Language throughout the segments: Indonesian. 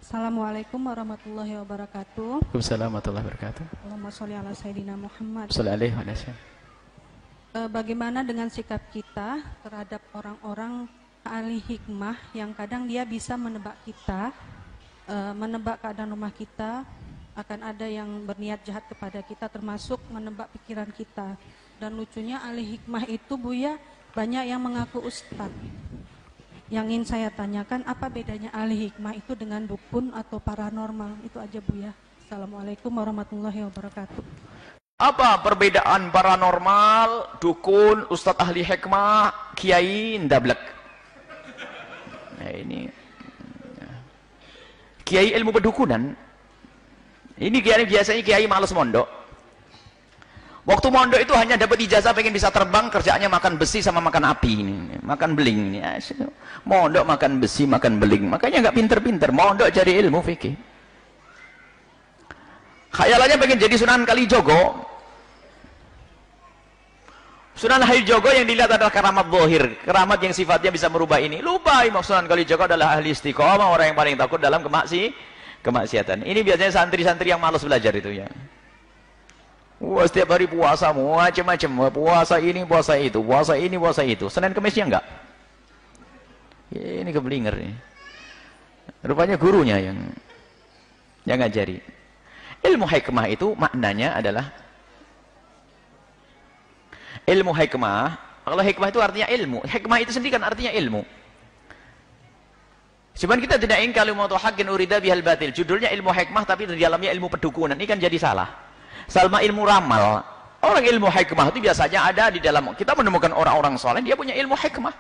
Assalamualaikum warahmatullahi wabarakatuh. Waalaikumsalam warahmatullahi wabarakatuh. Allahumma sholli ala sayyidina Muhammad. Sallallahu alaihi wasallam. Bagaimana dengan sikap kita terhadap orang-orang ahli hikmah yang kadang dia bisa menebak kita, menebak keadaan rumah kita, akan ada yang berniat jahat kepada kita, termasuk menebak pikiran kita. Dan lucunya ahli hikmah itu Buya banyak yang mengaku ustadz. Yang ingin saya tanyakan, apa bedanya ahli hikmah itu dengan dukun atau paranormal? Itu aja Buya. Assalamualaikum warahmatullahi wabarakatuh. Apa perbedaan paranormal, dukun, ustadz ahli hikmah, kiai, ndablek? Nah ini kiai ilmu pedukunan. Ini kiai biasanya kiai males mondok. Waktu mondok itu hanya dapat ijazah, pengen bisa terbang, kerjaannya makan besi sama makan api ini, makan beling ini. Mondok makan besi, makan beling. Makanya nggak pinter-pinter. Mondok cari ilmu fikih. Khayalannya pengen jadi Sunan Kalijogo. Sunan Kalijogo yang dilihat adalah keramat zahir, keramat yang sifatnya bisa merubah ini. Lupa Sunan Kalijogo adalah ahli istiqomah, orang yang paling takut dalam kemaksiatan. Ini biasanya santri-santri yang malas belajar itu ya. Wah, setiap hari puasa macam-macam, puasa ini, puasa itu, puasa ini, puasa itu. Senin Kemisnya enggak. Ini keblinger nih. Rupanya gurunya yang ngajari. Ilmu hikmah itu maknanya adalah ilmu hikmah. Kalau hikmah itu artinya ilmu. Hikmah itu sendiri kan artinya ilmu. Cuman kita tidak ingin kalimatu haqqin urida bihal batil. Judulnya ilmu hikmah tapi di dalamnya ilmu pedukunan. Ini kan jadi salah. Salma ilmu ramal. Orang ilmu hikmah itu biasanya ada di dalam. Kita menemukan orang-orang soleh, dia punya ilmu hikmah.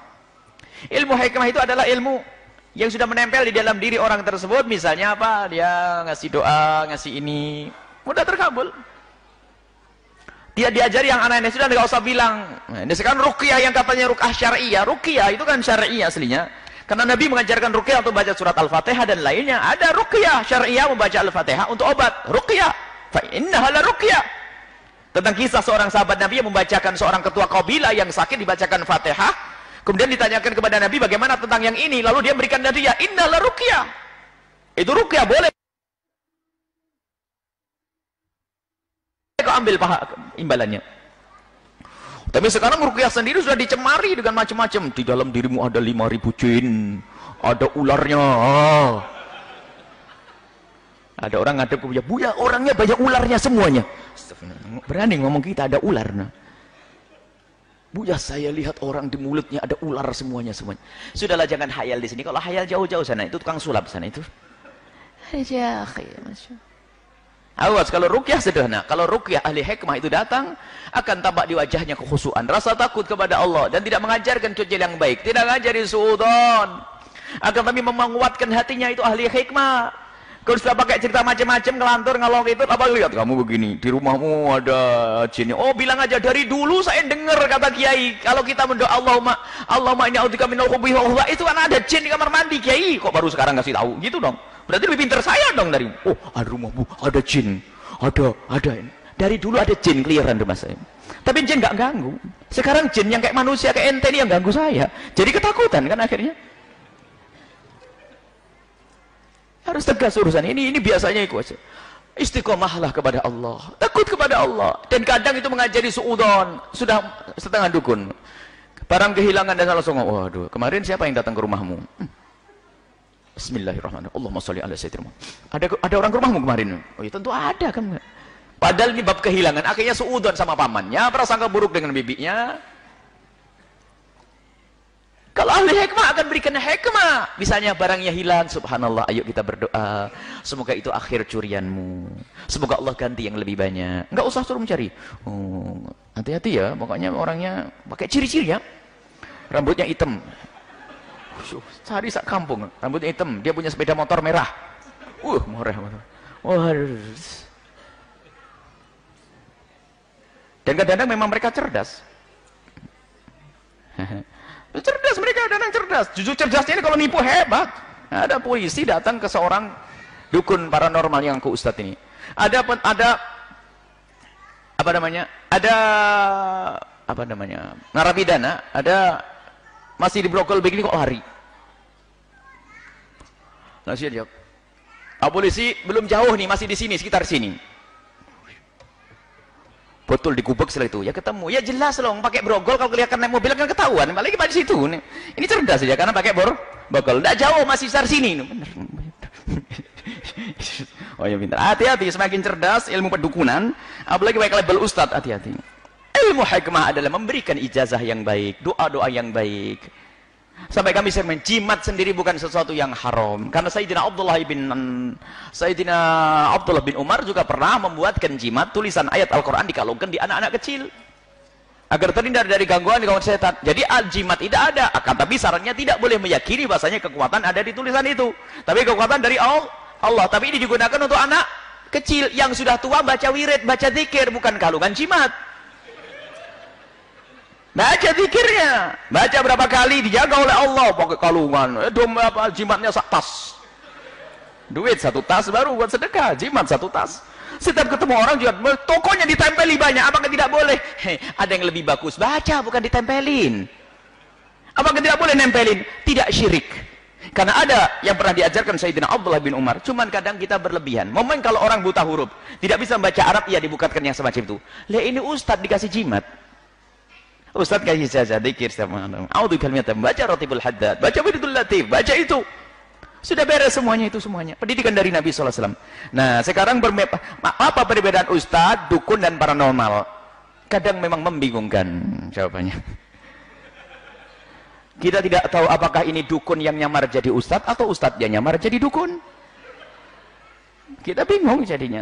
Ilmu hikmah itu adalah ilmu yang sudah menempel di dalam diri orang tersebut. Misalnya apa? Dia ngasih doa, ngasih ini, mudah terkabul. Dia diajari yang anak-anak sudah nggak usah bilang. Nah, ini sekarang ruqyah yang katanya ruqyah syariah. Ruqyah itu kan syariah aslinya. Karena Nabi mengajarkan ruqyah untuk baca surat Al-Fatihah dan lainnya. Ada ruqyah syariah membaca Al-Fatihah untuk obat. Ruqyah. Fa'innaha la ruqyah. Tentang kisah seorang sahabat Nabi yang membacakan seorang ketua kabilah yang sakit dibacakan Fatihah. Kemudian ditanyakan kepada Nabi bagaimana tentang yang ini. Lalu dia berikan hadiah. Inna la ruqyah. Itu ruqyah boleh. Kau ambil imbalannya. Tapi sekarang ruqyah sendiri sudah dicemari dengan macam-macam. Di dalam dirimu ada 5.000 jin. Ada ularnya. Ada orang ngadep ke Buya, Buya orangnya banyak ularnya semuanya. Berani ngomong kita ada ular. Nah. Buya saya lihat orang di mulutnya ada ular semuanya. Sudahlah jangan hayal di sini. Kalau hayal jauh-jauh sana itu tukang sulap sana itu. Awas kalau ruqyah sederhana. Kalau ruqyah ahli hikmah itu datang akan tampak di wajahnya kekhusyuan, rasa takut kepada Allah dan tidak mengajarkan cuci yang baik, tidak mengajarin suudzon. Akan tapi menguatkan hatinya itu ahli hikmah. Kalau sudah pakai cerita macam-macam, ngelantur, ngalor itu, apa lihat kamu begini, di rumahmu ada jin. Oh bilang aja dari dulu saya dengar kata Kiai, kalau kita mendoa Allahumma inni a'udzubika minal khubuthi wal khaba'ith itu kan ada jin di kamar mandi Kiai. Kok baru sekarang kasih tahu? Gitu dong. Berarti lebih pintar saya dong dari. Oh ada rumahmu ada jin, ada ini. Dari dulu ada jin keliaran rumah saya. Tapi jin nggak ganggu. Sekarang jin yang kayak manusia kayak ente ini yang ganggu saya. Jadi ketakutan kan akhirnya. Harus tegas urusan ini biasanya ikut istiqomahlah kepada Allah, takut kepada Allah. Dan kadang itu mengajari suudzon, sudah setengah dukun, barang kehilangan dan langsung waduh kemarin siapa yang datang ke rumahmu? Bismillahirrahmanirrahim. Allahumma sholli ala sayyidina Muhammad. Ada orang ke rumahmu kemarin? Oh ya tentu ada kan. Padahal ini bab kehilangan, akhirnya suudzon sama pamannya, prasangka buruk dengan bibinya. Kalau ahli hikmah akan berikan hikmah. Misalnya barangnya hilang, subhanallah, ayo kita berdoa. Semoga itu akhir curianmu. Semoga Allah ganti yang lebih banyak. Enggak usah suruh mencari. Oh, hati-hati ya, pokoknya orangnya pakai ciri-ciri ya. Rambutnya hitam. Cari sak kampung, rambutnya hitam. Dia punya sepeda motor merah. Merah. Dan kadang-kadang memang mereka cerdas. Cerdas mereka, kadang cerdas. Jujur cerdasnya ini kalau nipu hebat. Ada polisi datang ke seorang dukun paranormal yang ke ustadz ini. Ada narapidana, ada masih di brokol begini kok lari. Langsung dia jawab, Polisi belum jauh nih, masih di sini, sekitar sini. Betul digubek setelah itu. Ya ketemu. Ya jelas loh, pakai brogol kalau kelihatan naik mobil kan ketahuan. Apalagi pada situ. Ini cerdas saja karena pakai brogol. Tidak jauh, masih sekitar sini. Bener. Oh ya pintar. Hati-hati, semakin cerdas ilmu pedukunan, apalagi pakai label ustadz, hati-hati. Ilmu hikmah adalah memberikan ijazah yang baik, doa-doa yang baik. Sampai kami sering menjimat sendiri bukan sesuatu yang haram. Karena Sayyidina Abdullah bin Umar juga pernah membuatkan jimat tulisan ayat Al-Quran dikalungkan di anak-anak kecil. Agar terhindar dari gangguan setan. Jadi al-jimat tidak ada. Akan tapi syaratnya tidak boleh meyakini bahasanya kekuatan ada di tulisan itu. Tapi kekuatan dari Allah. Tapi ini digunakan untuk anak kecil. Yang sudah tua baca wirid, baca zikir. Bukan kalungan jimat. Baca zikirnya, baca berapa kali dijaga oleh Allah pakai kalungan, jimatnya sak tas, duit 1 tas baru buat sedekah, jimat 1 tas. Setiap ketemu orang juga tokonya ditempeli banyak, apakah tidak boleh? Ada yang lebih bagus, baca bukan ditempelin. Apakah tidak boleh nempelin? Tidak syirik. Karena ada yang pernah diajarkan Sayyidina Abdullah bin Umar, cuman kadang kita berlebihan. Momen kalau orang buta huruf, tidak bisa membaca Arab, ya dibukakan yang semacam itu. Ini ustadz dikasih jimat. Ustaz kasih saja zikir sama orang. A'udzu billahi baca Ratibul Haddad, baca Wiridul Latif, baca itu. Sudah beres semuanya itu semuanya. Pendidikan dari Nabi sallallahu alaihi wasallam. Nah, sekarang apa perbedaan ustaz, dukun dan paranormal? Kadang memang membingungkan jawabannya. Kita tidak tahu apakah ini dukun yang nyamar jadi ustaz atau ustaz yang nyamar jadi dukun. Kita bingung jadinya.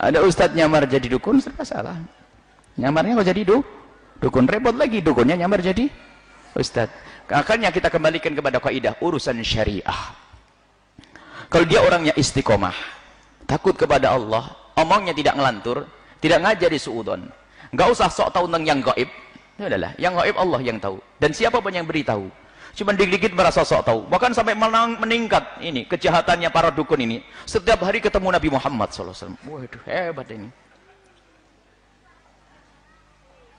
Ada ustadz nyamar jadi dukun, serba salah. Nyamarnya kok jadi dukun, repot lagi. Dukunnya nyamar jadi ustadz. Akhirnya kita kembalikan kepada kaidah urusan syariah. Kalau dia orangnya istiqomah, takut kepada Allah, omongnya tidak ngelantur, tidak ngajari suudon, nggak usah sok tahu tentang yang gaib. Itu adalah yang gaib Allah yang tahu. Dan siapapun yang beritahu. Cuma dikit-dikit merasa sok tahu. Bahkan sampai meningkat ini kejahatannya para dukun ini. Setiap hari ketemu Nabi Muhammad SAW. Waduh, hebat ini.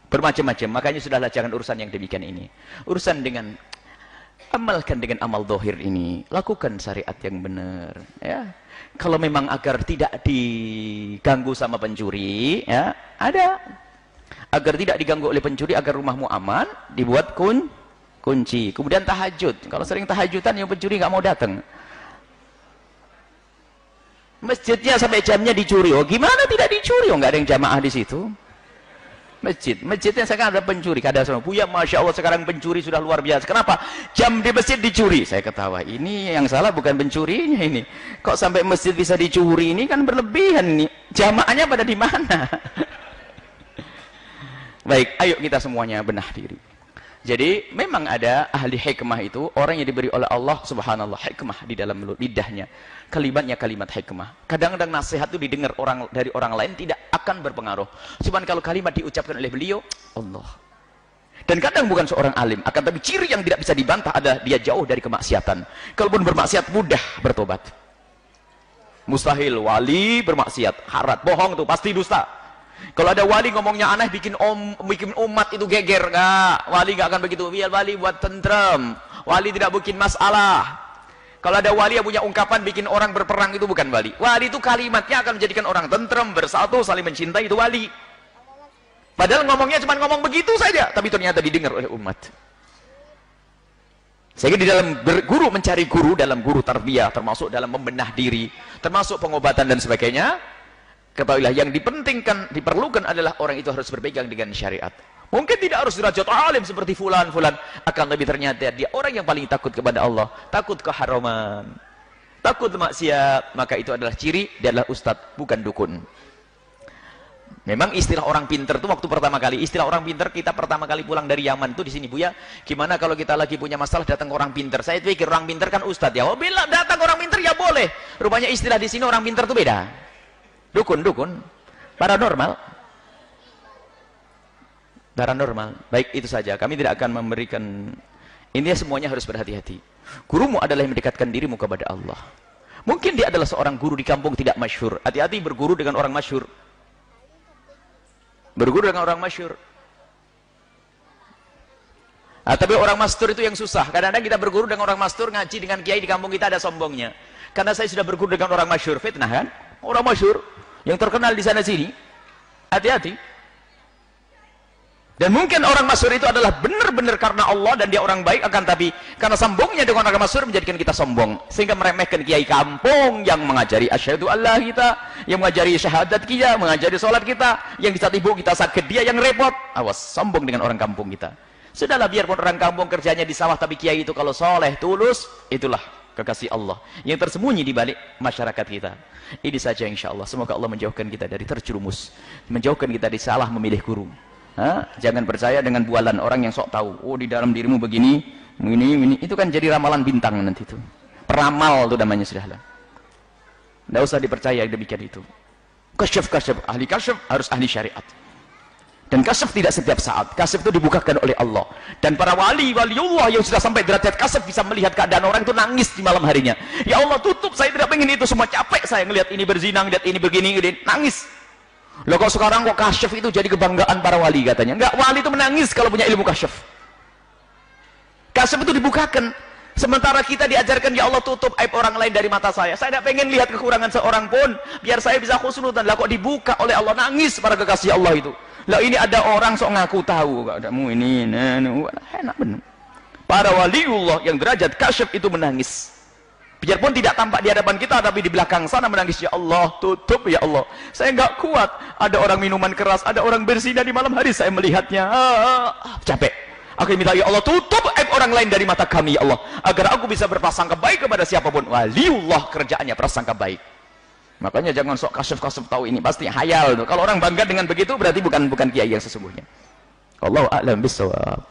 Bermacam-macam. Makanya sudahlah jangan urusan yang demikian ini. Urusan dengan amalkan dengan amal dohir ini. Lakukan syariat yang benar. Ya. Kalau memang agar tidak diganggu sama pencuri, ya ada. Agar tidak diganggu oleh pencuri, agar rumahmu aman, dibuat kunci. Kemudian tahajud. Kalau sering tahajudan yang pencuri nggak mau datang. Masjidnya sampai jamnya dicuri. Oh gimana tidak dicuri? Oh nggak ada yang jamaah di situ. Masjidnya sekarang ada pencuri. Kada semua. Buya, masya Allah sekarang pencuri sudah luar biasa. Kenapa? Jam di masjid dicuri. Saya ketawa. Ini yang salah bukan pencurinya ini. Kok sampai masjid bisa dicuri? Ini kan berlebihan ini. Jamaahnya pada di mana? Baik, ayo kita semuanya benah diri. Jadi memang ada ahli hikmah itu orang yang diberi oleh Allah subhanallah hikmah di dalam lidahnya. Kalimatnya kalimat hikmah. Kadang-kadang nasihat itu didengar dari orang lain tidak akan berpengaruh. Cuman kalau kalimat diucapkan oleh beliau, Allah. Dan kadang bukan seorang alim, akan tapi ciri yang tidak bisa dibantah adalah dia jauh dari kemaksiatan. Kalaupun bermaksiat mudah bertobat. Mustahil wali bermaksiat, harat, bohong itu pasti dusta. Kalau ada wali ngomongnya aneh bikin umat itu geger, enggak. Wali enggak akan begitu. Biar wali buat tentrem. Wali tidak bikin masalah. Kalau ada wali yang punya ungkapan bikin orang berperang itu bukan wali. Wali itu kalimatnya akan menjadikan orang tentrem, bersatu, saling mencintai, itu wali. Padahal ngomongnya cuma ngomong begitu saja, tapi ternyata didengar oleh umat. Sehingga di dalam guru mencari guru, dalam guru tarbiyah, termasuk dalam membenah diri, termasuk pengobatan dan sebagainya, ketahuilah yang diperlukan adalah orang itu harus berpegang dengan syariat. Mungkin tidak harus derajat alim seperti fulan, akan lebih ternyata dia orang yang paling takut kepada Allah, takut keharaman, takut maksiat, maka itu adalah ciri dia adalah ustadz, bukan dukun. Memang istilah orang pinter itu waktu pertama kali, istilah orang pinter kita pertama kali pulang dari Yaman itu di sini Buya, gimana kalau kita lagi punya masalah datang ke orang pinter? Saya pikir orang pinter kan ustadz ya. Oh bila datang orang pinter ya boleh. Rupanya istilah di sini orang pinter itu beda. Dukun, paranormal. Baik, itu saja. Kami tidak akan memberikan. Intinya semuanya harus berhati-hati. Gurumu adalah yang mendekatkan dirimu kepada Allah. Mungkin dia adalah seorang guru di kampung tidak masyhur. Hati-hati berguru dengan orang masyhur. Tapi orang mastur itu yang susah. Kadang-kadang kita berguru dengan orang mastur, ngaji dengan kiai di kampung kita ada sombongnya. Karena saya sudah berguru dengan orang masyhur, fitnah kan? Orang masyhur yang terkenal di sana sini. Hati-hati. Dan mungkin orang masyhur itu adalah benar-benar karena Allah dan dia orang baik, akan tapi karena sombongnya dengan orang masyhur menjadikan kita sombong, sehingga meremehkan kiai kampung yang mengajari asyhadu Allah kita, yang mengajari syahadat kita, mengajari sholat kita, yang di saat ibu kita sakit dia yang repot. Awas, sombong dengan orang kampung kita. Sudahlah, biarpun orang kampung kerjanya di sawah, tapi kiai itu kalau soleh, tulus, itulah kekasih Allah yang tersembunyi di balik masyarakat kita. Ini saja insya Allah. Semoga Allah menjauhkan kita dari terjerumus, menjauhkan kita dari salah memilih guru. Jangan percaya dengan bualan orang yang sok tahu. Oh, di dalam dirimu begini, ini. Itu kan jadi ramalan bintang nanti itu. Peramal itu namanya, sudahlah. Tidak usah dipercaya demikian itu. Kasyaf, ahli kasyaf harus ahli syariat. Dan kasyaf tidak setiap saat. Kasyaf itu dibukakan oleh Allah. Dan para waliullah yang sudah sampai derajat kasyaf bisa melihat keadaan orang itu nangis di malam harinya. Ya Allah, tutup, saya tidak pengen itu semua, capek saya ngelihat ini berzina, ngelihat ini begini, nangis. Loh, kok sekarang kok kasyaf itu jadi kebanggaan para wali katanya? Enggak, wali itu menangis kalau punya ilmu kasyaf. Kasyaf itu dibukakan. Sementara kita diajarkan, ya Allah tutup aib orang lain dari mata saya. Saya tidak pengen lihat kekurangan seorang pun, biar saya bisa khusnudan. Lah kok dibuka oleh Allah, nangis para kekasih Allah itu. Lah ini ada orang sok ngaku tahu, kamu ini, enak benar. Para waliullah yang derajat kasyaf itu menangis. Biarpun tidak tampak di hadapan kita, tapi di belakang sana menangis, ya Allah tutup ya Allah, saya nggak kuat, ada orang minuman keras, ada orang berzina di malam hari, saya melihatnya, capek. Aku minta, ya Allah tutup aib orang lain dari mata kami ya Allah, agar aku bisa berprasangka baik kepada siapapun. Waliullah kerjaannya prasangka baik. Makanya jangan sok kasyaf tahu, ini pasti hayal tuh. Kalau orang bangga dengan begitu berarti bukan kiai yang sesungguhnya. Allahu a'lam bishawab.